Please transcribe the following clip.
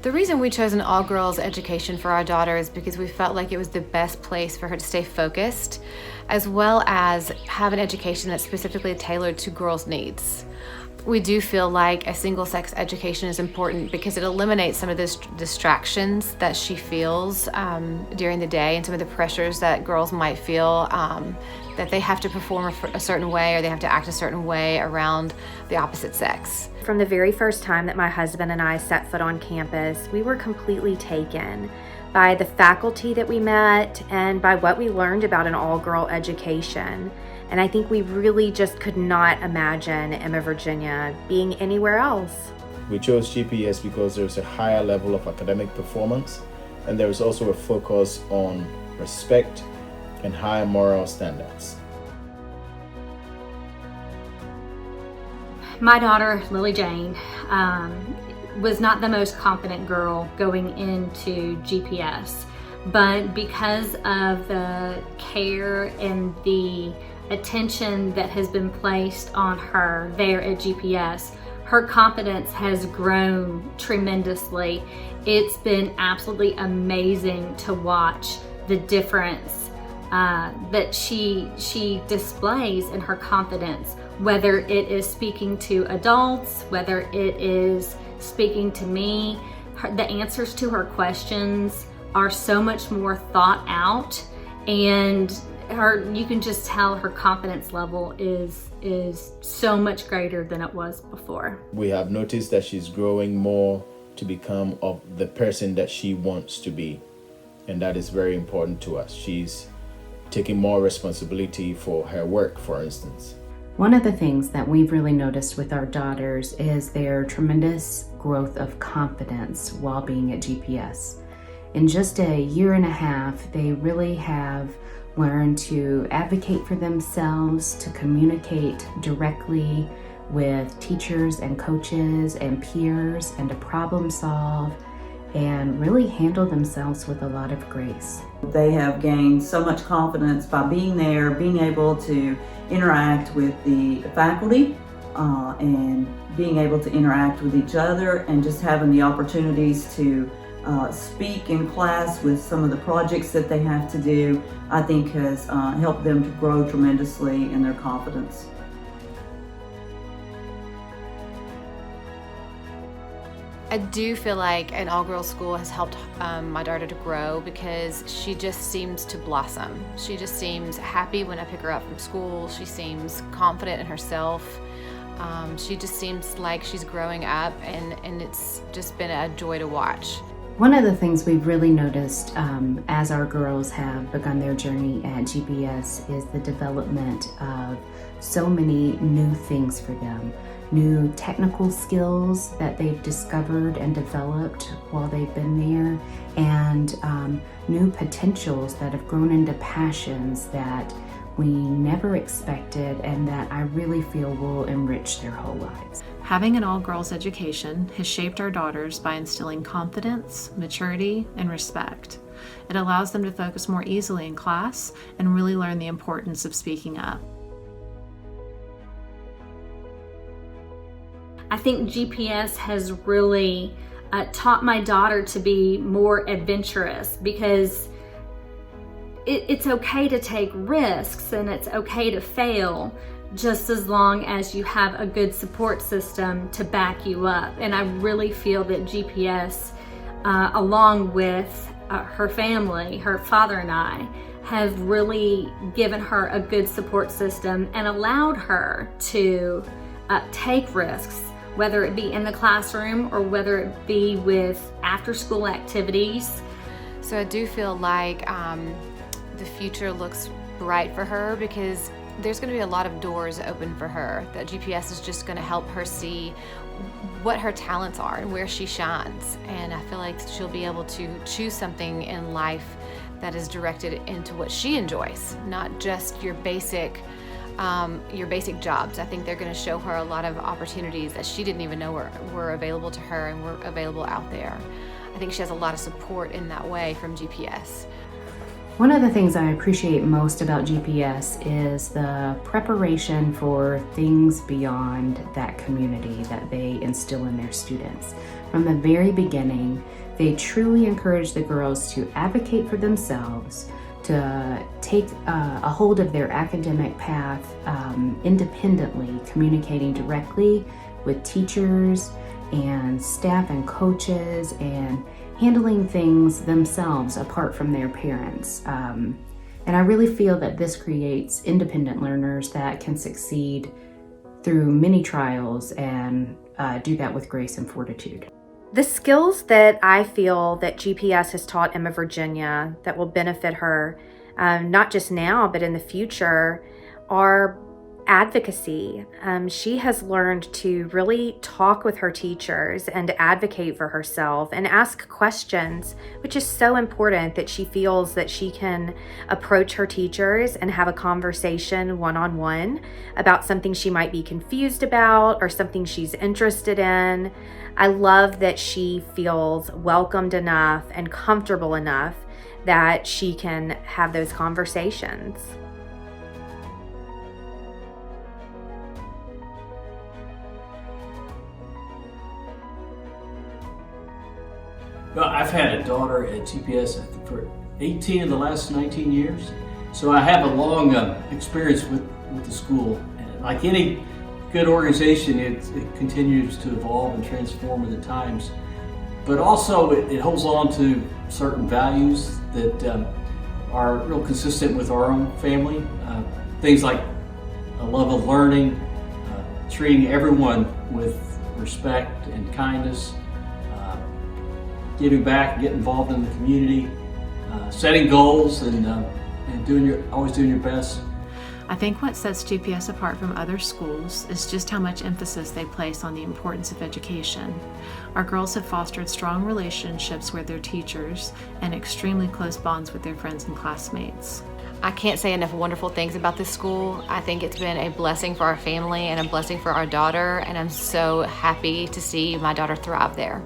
The reason we chose an all-girls education for our daughter is because we felt like it was the best place for her to stay focused, as well as have an education that's specifically tailored to girls' needs. We do feel like a single-sex education is important because it eliminates some of the distractions that she feels during the day and some of the pressures that girls might feel that they have to perform a certain way or they have to act a certain way around the opposite sex. From the very first time that my husband and I set foot on campus, we were completely taken by the faculty that we met and by what we learned about an all-girl education. And I think we really just could not imagine Emma, Virginia being anywhere else. We chose GPS because there's a higher level of academic performance, and there is also a focus on respect and higher moral standards. My daughter, Lily Jane, was not the most confident girl going into GPS, but because of the care and the attention that has been placed on her there at GPS, her confidence has grown tremendously. It's been absolutely amazing to watch the difference that she displays in her confidence, whether it is speaking to adults, whether it is speaking to me. The answers to her questions are so much more thought out, and you can just tell her confidence level is so much greater than it was before. We have noticed that she's growing more to become of the person that she wants to be, and that is very important to us. She's taking more responsibility for her work, for instance. One of the things that we've really noticed with our daughters is their tremendous growth of confidence while being at GPS. In just a year and a half, they really have learned to advocate for themselves, to communicate directly with teachers and coaches and peers, and to problem solve and really handle themselves with a lot of grace. They have gained so much confidence by being there, being able to interact with the faculty and being able to interact with each other, and just having the opportunities to speak in class with some of the projects that they have to do, I think has helped them to grow tremendously in their confidence. I do feel like an all-girls school has helped my daughter to grow because she just seems to blossom. She just seems happy when I pick her up from school. She seems confident in herself. She just seems like she's growing up, and it's just been a joy to watch. One of the things we've really noticed as our girls have begun their journey at GPS is the development of so many new things for them. New technical skills that they've discovered and developed while they've been there, and new potentials that have grown into passions that we never expected and that I really feel will enrich their whole lives. Having an all-girls education has shaped our daughters by instilling confidence, maturity, and respect. It allows them to focus more easily in class and really learn the importance of speaking up. I think GPS has really taught my daughter to be more adventurous, because it's okay to take risks and it's okay to fail, just as long as you have a good support system to back you up. And I really feel that GPS, along with her family, her father and I, have really given her a good support system and allowed her to take risks, whether it be in the classroom or whether it be with after-school activities. So I do feel like the future looks bright for her, because there's going to be a lot of doors open for her. That GPS is just going to help her see what her talents are and where she shines. And I feel like she'll be able to choose something in life that is directed into what she enjoys, not just your basic jobs. I think they're going to show her a lot of opportunities that she didn't even know were available to her and were available out there. I think she has a lot of support in that way from GPS. One of the things I appreciate most about GPS is the preparation for things beyond that community that they instill in their students. From the very beginning, they truly encourage the girls to advocate for themselves, to take a hold of their academic path independently, communicating directly with teachers and staff and coaches, and handling things themselves apart from their parents. And I really feel that this creates independent learners that can succeed through many trials and do that with grace and fortitude. The skills that I feel that GPS has taught Emma Virginia that will benefit her, not just now, but in the future, are advocacy. She has learned to really talk with her teachers and advocate for herself and ask questions, which is so important, that she feels that she can approach her teachers and have a conversation one-on-one about something she might be confused about or something she's interested in. I love that she feels welcomed enough and comfortable enough that she can have those conversations. Well, I've had a daughter at GPS for 18 of the last 19 years, so I have a long experience with the school. And like any good organization, it continues to evolve and transform with the times, but also it holds on to certain values that are real consistent with our own family. Things like a love of learning, treating everyone with respect and kindness, giving back, getting involved in the community, setting goals, and always doing your best. I think what sets GPS apart from other schools is just how much emphasis they place on the importance of education. Our girls have fostered strong relationships with their teachers and extremely close bonds with their friends and classmates. I can't say enough wonderful things about this school. I think it's been a blessing for our family and a blessing for our daughter, and I'm so happy to see my daughter thrive there.